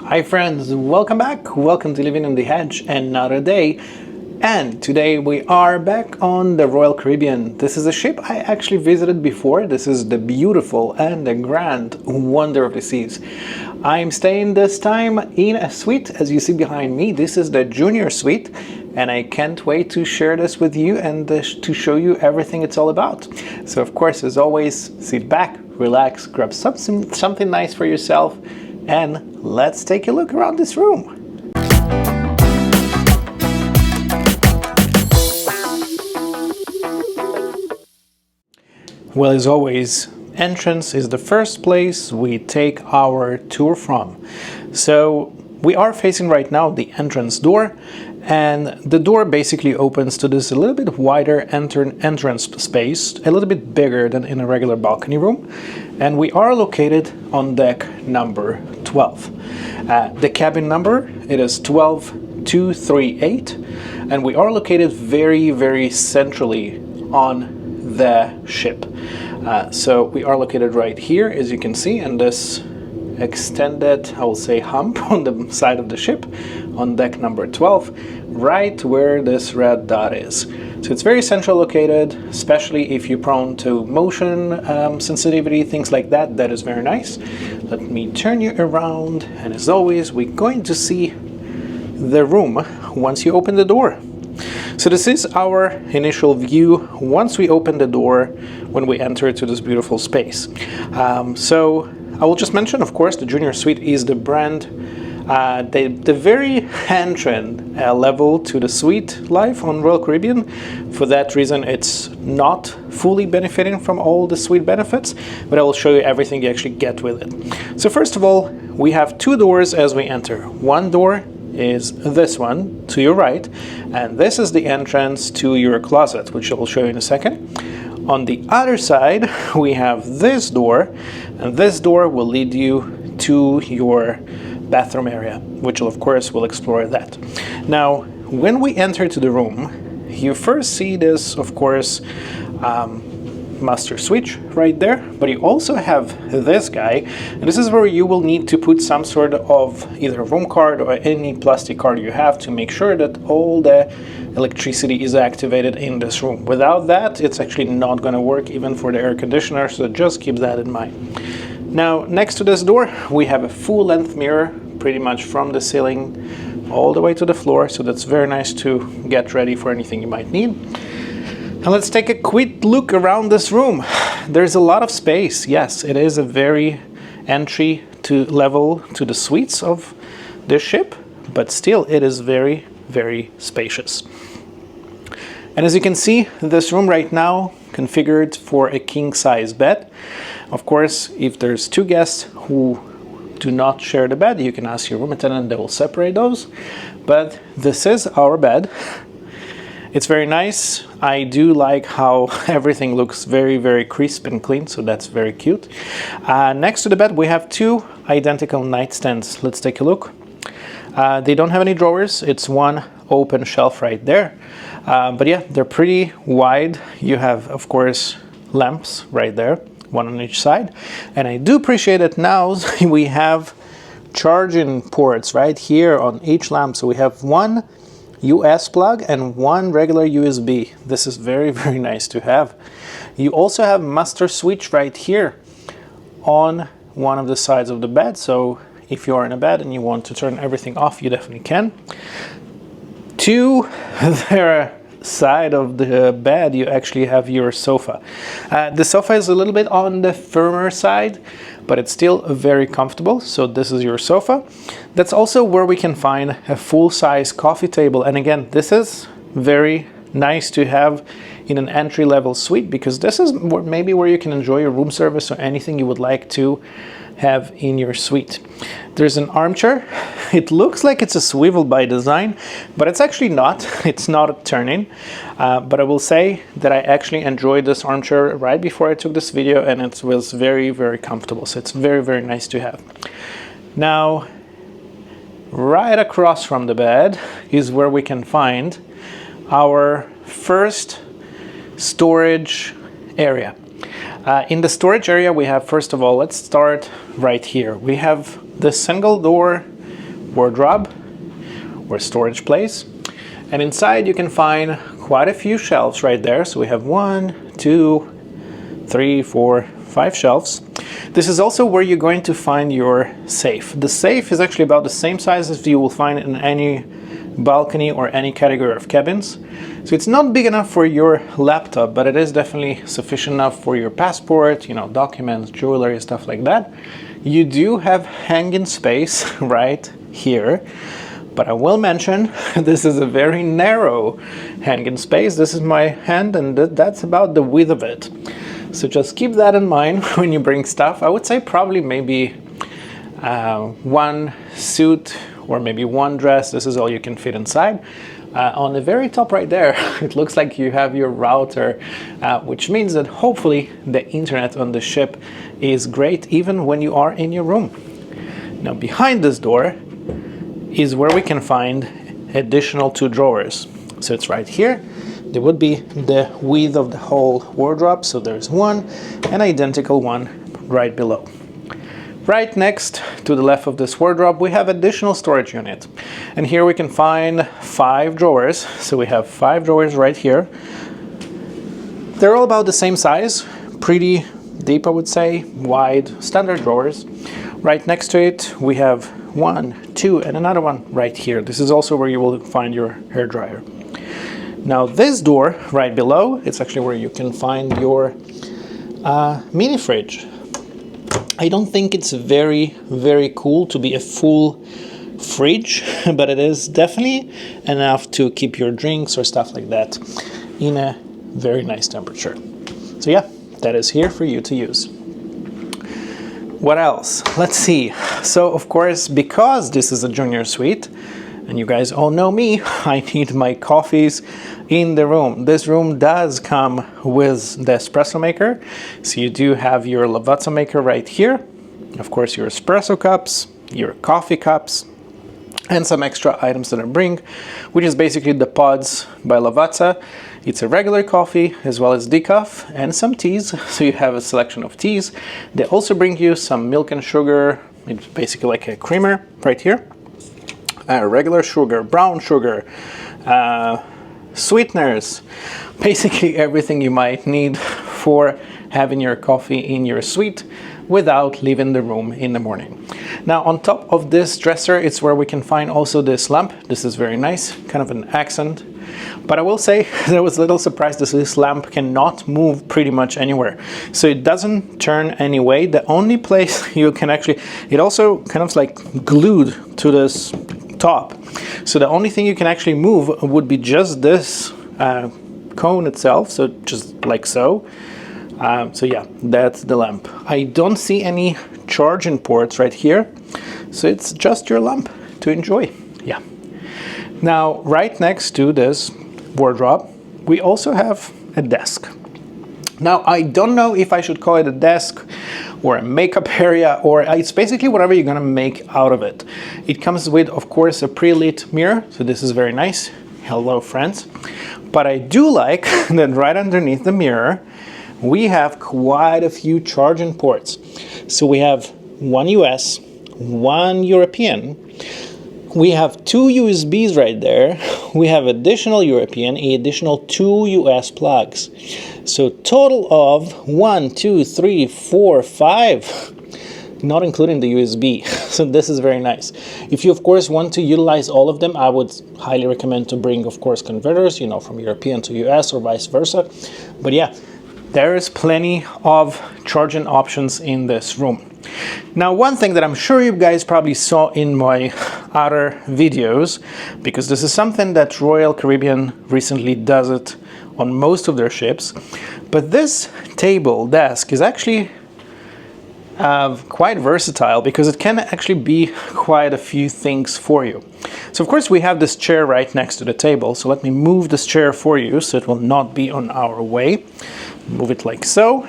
Hi friends, welcome back. Welcome to Living on the Edge another day. And today we are back on the Royal Caribbean. This is a ship I actually visited before. This is the beautiful and the grand Wonder of the Seas. I'm staying this time in a suite, as you see behind me. This is the Junior Suite, and I can't wait to share this with you and to show you everything it's all about. So of course, as always, sit back, relax, grab something nice for yourself, and let's take a look around this room. Well, as always, entrance is the first place we take our tour from. So we are facing right now the entrance door, and the door basically opens to this a little bit wider entrance space, a little bit bigger than in a regular balcony room. And we are located on deck number 12. The cabin number, it is 12238, and we are located very, very centrally on the ship. So we are located right here, as you can see, in this extended, I will say, hump on the side of the ship on deck number 12, right where this red dot is. So it's very central located, especially if you're prone to motion sensitivity, things like that. That is very nice. Let me turn you around, and as always, we're going to see the room once you open the door. So this is our initial view once we open the door when we enter to this beautiful space. So I will just mention, of course, the Junior Suite is the brand, the very entrance level to the suite life on Royal Caribbean. For that reason, it's not fully benefiting from all the suite benefits, but I will show you everything you actually get with it. So first of all, we have two doors as we enter. One door is this one to your right, and this is the entrance to your closet, which I will show you in a second. On the other side, we have this door, and this door will lead you to your bathroom area, which of course we'll explore that. Now, when we enter to the room, you first see this, of course, master switch right there, but you also have this guy, and this is where you will need to put some sort of either room card or any plastic card you have to make sure that all the electricity is activated in this room. Without that, it's actually not going to work even for the air conditioner, so just keep that in mind. Now, next to this door, we have a full-length mirror, pretty much from the ceiling all the way to the floor, so that's very nice to get ready for anything you might need. Now let's take a quick look around this room. There's a lot of space. Yes, it is a very entry level to the suites of this ship, but still it is very, very spacious. And as you can see, this room right now configured for a king-size bed. Of course, if there's two guests who do not share the bed, you can ask your room attendant, they will separate those. But this is our bed. It's very nice. I do like how everything looks very, very crisp and clean, so that's very cute. Next to the bed, we have two identical nightstands. Let's take a look. They don't have any drawers. It's one open shelf right there. But yeah, they're pretty wide. You have, of course, lamps right there, one on each side. And I do appreciate that now we have charging ports right here on each lamp. So we have one US plug and one regular USB. This is very, very nice to have. You also have master switch right here on one of the sides of the bed. So if you are in a bed and you want to turn everything off, you definitely can. To the side of the bed, you actually have your sofa. The sofa is a little bit on the firmer side, but it's still very comfortable. So this is your sofa. That's also where we can find a full-size coffee table. And again, this is very nice to have in an entry-level suite, because this is maybe where you can enjoy your room service or anything you would like to have in your suite. There's an armchair. It looks like it's a swivel by design, but it's actually not. It's not turning. But I will say that I actually enjoyed this armchair right before I took this video, and it was very, very comfortable. So it's very, very nice to have. Now, right across from the bed is where we can find our first storage area. In the storage area, we have, first of all, let's start right here. We have the single door wardrobe or storage place. And inside you can find quite a few shelves right there. So we have 1, 2, 3, 4, 5 shelves. This is also where you're going to find your safe. The safe is actually about the same size as you will find in any balcony or any category of cabins. So it's not big enough for your laptop, but it is definitely sufficient enough for your passport, you know, documents, jewelry, stuff like that. You do have hanging space right here, but I will mention this is a very narrow hanging space. This is my hand, and that's about the width of it. So just keep that in mind when you bring stuff. I would say probably maybe one suit or maybe one dress. This is all you can fit inside. On the very top right there, it looks like you have your router, which means that hopefully the internet on the ship is great even when you are in your room. Now behind this door is where we can find additional 2 drawers. So it's right here. There would be the width of the whole wardrobe. So there's one, an identical one right below. Right next to the left of this wardrobe, we have additional storage unit. And here we can find 5 drawers. So we have 5 drawers right here. They're all about the same size, pretty deep, I would say, wide, standard drawers. Right next to it, we have 1, 2, and another one right here. This is also where you will find your hairdryer. Now this door right below, it's actually where you can find your mini fridge. I don't think it's very cool to be a full fridge, but it is definitely enough to keep your drinks or stuff like that in a very nice temperature. So yeah, that is here for you to use. What else? Let's see. So of course, because this is a junior suite, and you guys all know me, I need my coffees in the room. This room does come with the espresso maker. So you do have your Lavazza maker right here. Of course, your espresso cups, your coffee cups, and some extra items that I bring, which is basically the pods by Lavazza. It's a regular coffee as well as decaf and some teas. So you have a selection of teas. They also bring you some milk and sugar. It's basically like a creamer right here. Regular sugar, brown sugar, sweeteners, basically everything you might need for having your coffee in your suite without leaving the room in the morning. Now on top of this dresser, it's where we can find also this lamp. This is very nice, kind of an accent. But I will say that I was a little surprised that this lamp cannot move pretty much anywhere. So it doesn't turn any way. The only place you can actually, it also kind of like glued to this top. So the only thing you can actually move would be just this cone itself. So just like so. So yeah, that's the lamp. I don't see any charging ports right here. So it's just your lamp to enjoy. Yeah. Now, right next to this wardrobe, we also have a desk. Now, I don't know if I should call it a desk or a makeup area, or it's basically whatever you're gonna make out of it. It comes with, of course, a pre-lit mirror. So this is very nice. Hello, friends. But I do like that right underneath the mirror, we have quite a few charging ports. So we have one US, one European. We have 2 USBs right there. We have additional European, additional 2 US plugs. So total of 1, 2, 3, 4, 5, not including the USB. So this is very nice. If you, of course, want to utilize all of them, I would highly recommend to bring, of course, converters, you know, from European to US or vice versa. But yeah, there is plenty of charging options in this room. Now, one thing that I'm sure you guys probably saw in my other videos, because this is something that Royal Caribbean recently does it on most of their ships, but this table desk is actually quite versatile because it can actually be quite a few things for you. So of course we have this chair right next to the table, so let me move this chair for you so it will not be on our way. Move it like so.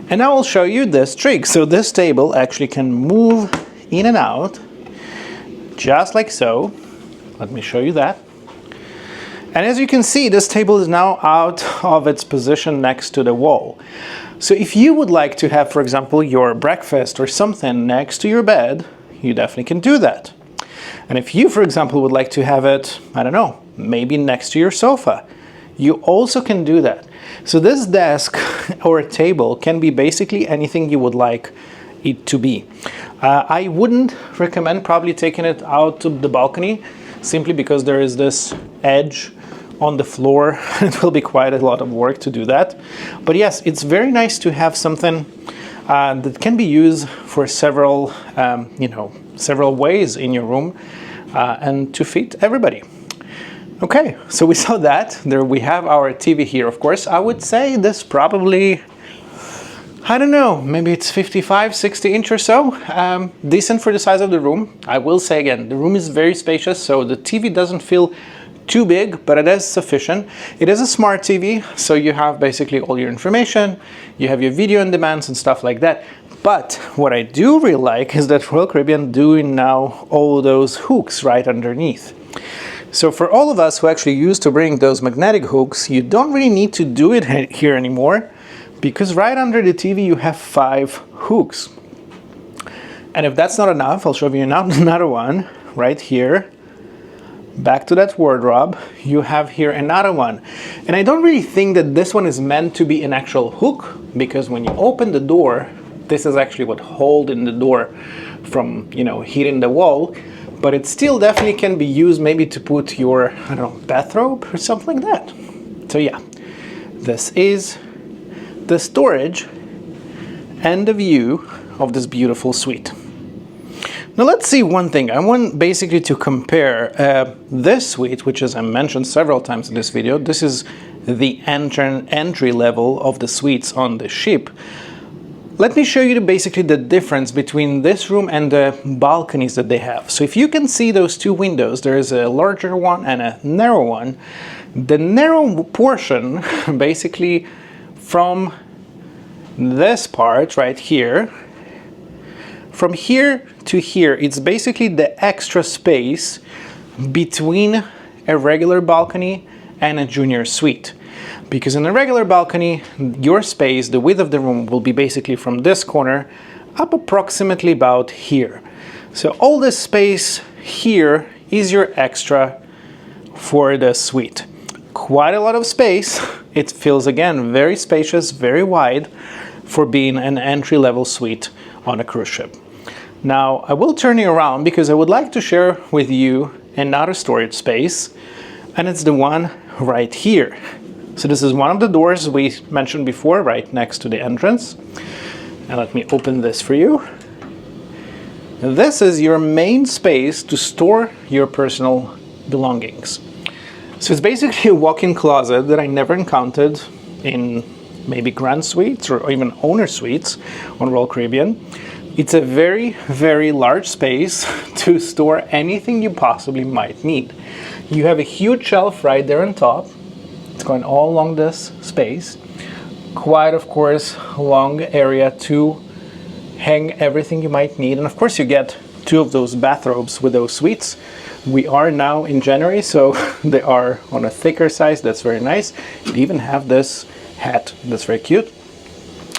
And now I'll show you this trick. So this table actually can move in and out, just like so. Let me show you that. And as you can see, this table is now out of its position next to the wall. So if you would like to have, for example, your breakfast or something next to your bed, you definitely can do that. And if you, for example, would like to have it, I don't know, maybe next to your sofa, you also can do that. So this desk or table can be basically anything you would like it to be. I wouldn't recommend probably taking it out to the balcony, simply because there is this edge on the floor. It will be quite a lot of work to do that. But yes, it's very nice to have something that can be used for several, several ways in your room and to fit everybody. Okay, so we saw that. There we have our TV here, of course. I would say this probably, I don't know, maybe it's 55, 60 inch or so. Decent for the size of the room. I will say again, the room is very spacious, so the TV doesn't feel too big, but it is sufficient. It is a smart TV, so you have basically all your information, you have your video on demands and stuff like that. But what I do really like is that Royal Caribbean doing now all those hooks right underneath. So for all of us who actually used to bring those magnetic hooks, you don't really need to do it here anymore, because right under the TV you have 5 hooks. And if that's not enough, I'll show you another one right here. Back to that wardrobe, you have here another one. And I don't really think that this one is meant to be an actual hook, because when you open the door, this is actually what holding the door from, hitting the wall. But it still definitely can be used maybe to put your, I don't know, bathrobe or something like that. So yeah, this is the storage and the view of this beautiful suite. Now let's see one thing. I want basically to compare this suite, which, as I mentioned several times in this video, this is the entry level of the suites on the ship. Let me show you basically the difference between this room and the balconies that they have. So if you can see those 2 windows, there is a larger one and a narrow one. The narrow portion, basically from this part right here, from here to here, it's basically the extra space between a regular balcony and a junior suite. Because in a regular balcony, your space, the width of the room, will be basically from this corner up approximately about here. So all this space here is your extra for the suite. Quite a lot of space. It feels, again, very spacious, very wide for being an entry-level suite on a cruise ship. Now, I will turn you around because I would like to share with you another storage space, and it's the one right here. So this is one of the doors we mentioned before, right next to the entrance. And let me open this for you. This is your main space to store your personal belongings. So it's basically a walk-in closet that I never encountered in maybe Grand Suites or even owner suites on Royal Caribbean. It's a very, very large space to store anything you possibly might need. You have a huge shelf right there on top. It's going all along this space. Quite, of course, long area to hang everything you might need. And of course you get 2 of those bathrobes with those suites. We are now in January, so they are on a thicker size. That's very nice. You even have this hat. That's very cute.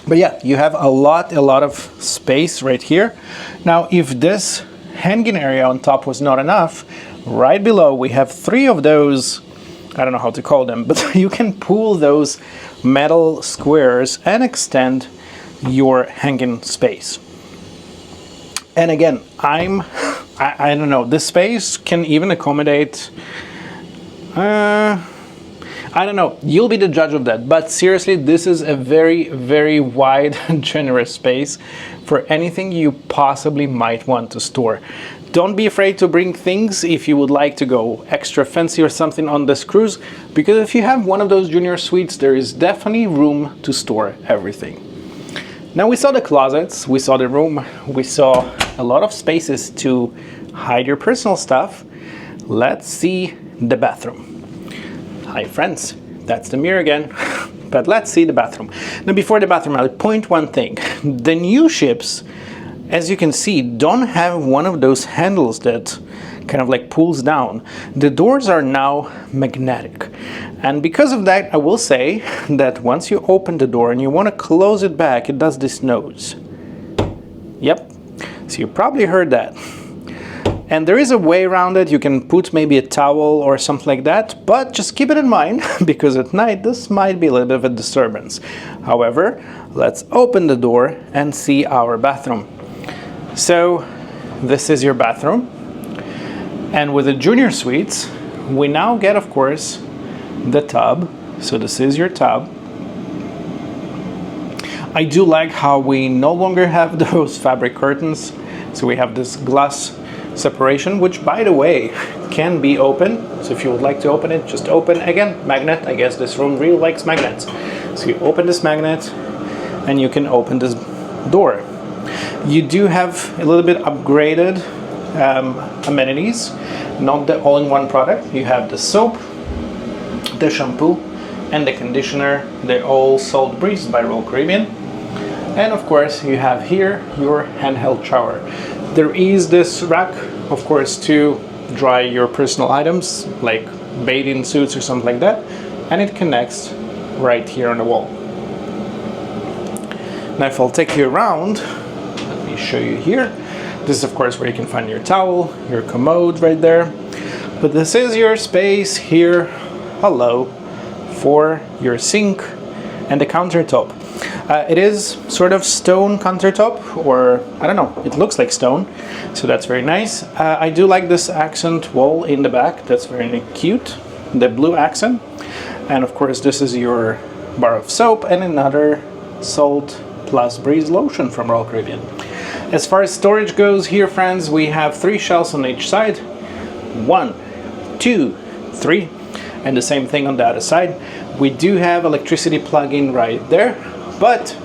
But yeah, you have a lot of space right here. Now, if this hanging area on top was not enough, right below we have 3 of those, I don't know how to call them, but you can pull those metal squares and extend your hanging space. And again, I don't know, this space can even accommodate, I don't know, you'll be the judge of that. But seriously, this is a very, very wide and generous space for anything you possibly might want to store. Don't be afraid to bring things if you would like to go extra fancy or something on this cruise, because if you have one of those junior suites, there is definitely room to store everything. Now we saw the closets, we saw the room, we saw a lot of spaces to hide your personal stuff. Let's see the bathroom. Hi friends, that's the mirror again, but let's see the bathroom. Now before the bathroom, I'll point one thing. The new ships, as you can see, don't have one of those handles that kind of like pulls down. The doors are now magnetic. And because of that, I will say that once you open the door and you want to close it back, it does this nose. Yep, so you probably heard that. And there is a way around it. You can put maybe a towel or something like that, but just keep it in mind because at night this might be a little bit of a disturbance. However, let's open the door and see our bathroom. So this is your bathroom. And with the junior suites, we now get, of course, the tub. So this is your tub. I do like how we no longer have those fabric curtains. So we have this glass separation, which by the way can be open. So if you would like to open it, just open. Again, magnet. I guess this room really likes magnets. So you open this magnet and you can open this door. You do have a little bit upgraded amenities, not the all-in-one product. You have the soap, the shampoo, and the conditioner. They're all sold Breeze by Royal Caribbean. And of course you have here your handheld shower. There is this rack, of course, to dry your personal items like bathing suits or something like that, and it connects right here on the wall. Now if I'll take you around, let me show you here. This is of course where you can find your towel, your commode right there. But this is your space here, hello, for your sink and the countertop. It is sort of stone countertop, or I don't know, it looks like stone, so that's very nice. I do like this accent wall in the back, that's very cute, the blue accent. And of course this is your bar of soap and another Salt Plus Breeze lotion from Royal Caribbean. As far as storage goes here, friends, we have 3 shelves on each side. 1, 2, 3, and the same thing on the other side. We do have electricity plug-in right there, but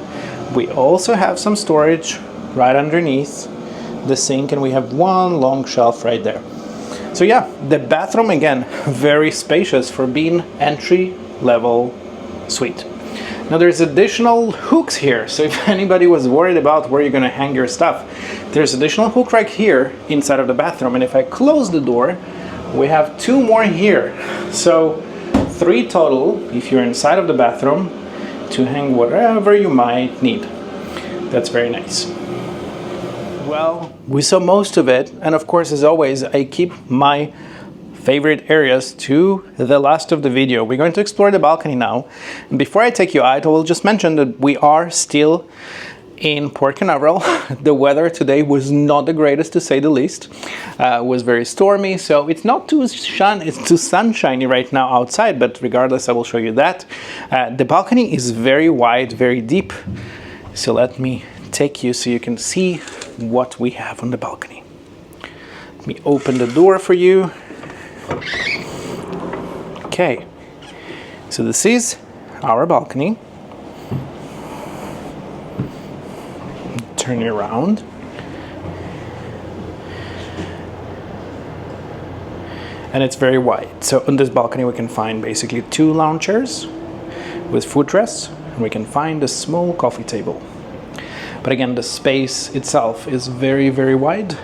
we also have some storage right underneath the sink, and we have 1 long shelf right there. So yeah, the bathroom, again, very spacious for being entry-level suite. Now there's additional hooks here, so if anybody was worried about where you're gonna hang your stuff, there's additional hook right here inside of the bathroom, and if I close the door, we have 2 more here. So 3 total, if you're inside of the bathroom, to hang whatever you might need. That's very nice. Well, we saw most of it, and of course, as always, I keep my favorite areas to the last of the video. We're going to explore the balcony now. And before I take you out, I will just mention that we are still in Port Canaveral. The weather today was not the greatest, to say the least. It was very stormy, so it's not too sunshiny right now outside, but regardless, I will show you that. The balcony is very wide, very deep. So let me take you so you can see what we have on the balcony. Let me open the door for you. Okay, so this is our balcony. Turn it around. And it's very wide. So on this balcony we can find basically 2 lounge chairs with footrest, and we can find a small coffee table. But again, the space itself is very, very wide.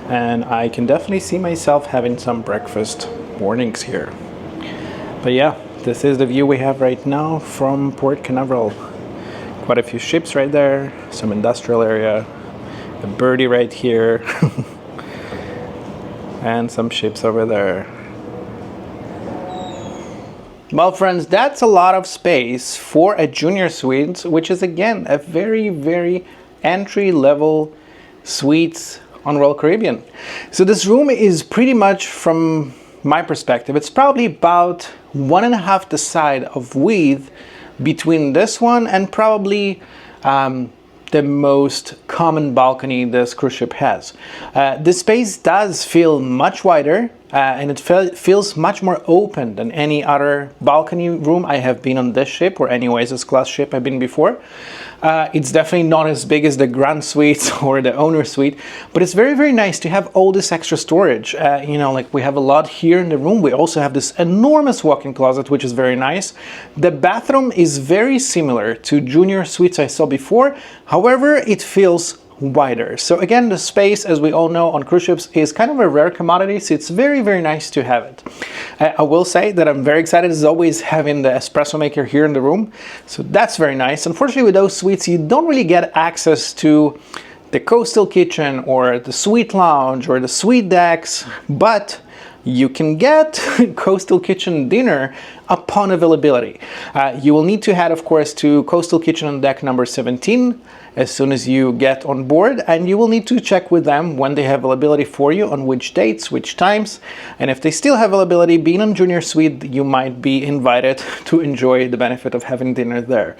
And I can definitely see myself having some breakfast mornings here. But yeah, this is the view we have right now from Port Canaveral. Quite a few ships right there, some industrial area, a birdie right here, and some ships over there. Well, friends, that's a lot of space for a junior suite, which is again a very, very entry-level suite on Royal Caribbean. So this room is pretty much, from my perspective, it's probably about 1.5 the side of width between this one and probably the most common balcony this cruise ship has. The space does feel much wider and it feels much more open than any other balcony room I have been on this ship, or any Oasis class ship I've been before. It's definitely not as big as the Grand Suite or the Owner Suite, but it's very, very nice to have all this extra storage. You know, like we have a lot here in the room. We also have this enormous walk-in closet, which is very nice. The bathroom is very similar to junior suites I saw before. However, it feels wider. So again, the space, as we all know, on cruise ships is kind of a rare commodity, so it's very, very nice to have it. I will say that I'm very excited, as always, having the espresso maker here in the room, so that's very nice. Unfortunately, with those suites, you don't really get access to the Coastal Kitchen or the Suite Lounge or the Suite Decks, but you can get Coastal Kitchen dinner upon availability. You will need to head, of course, to Coastal Kitchen on deck number 17 as soon as you get on board, and you will need to check with them when they have availability for you, on which dates, which times, and if they still have availability, being on Junior Suite, you might be invited to enjoy the benefit of having dinner there.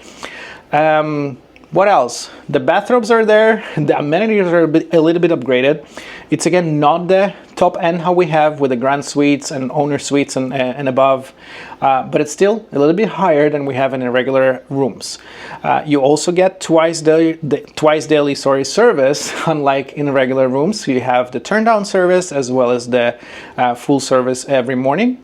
What else? The bathrobes are there, the amenities are a little bit upgraded. It's again not the top end how we have with the Grand Suites and Owner Suites and above, but it's still a little bit higher than we have in the regular rooms. You also get twice daily service, unlike in regular rooms. So you have the turn down service as well as the full service every morning.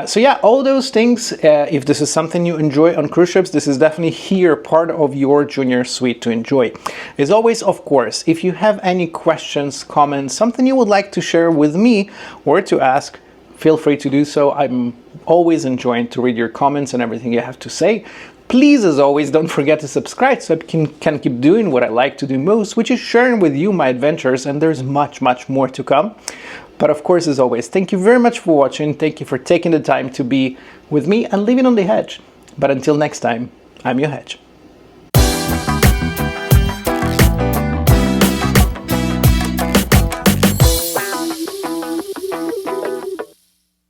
So yeah, all those things, if this is something you enjoy on cruise ships, this is definitely here part of your Junior Suite to enjoy. As always, of course, if you have any questions, comments, something you would like to share with me or to ask, feel free to do so. I'm always enjoying to read your comments and everything you have to say. Please, as always, don't forget to subscribe so I can keep doing what I like to do most, which is sharing with you my adventures, and there's much, much more to come. But of course, as always, thank you very much for watching. Thank you for taking the time to be with me and living on the Hedge. But until next time, I'm your Hedge.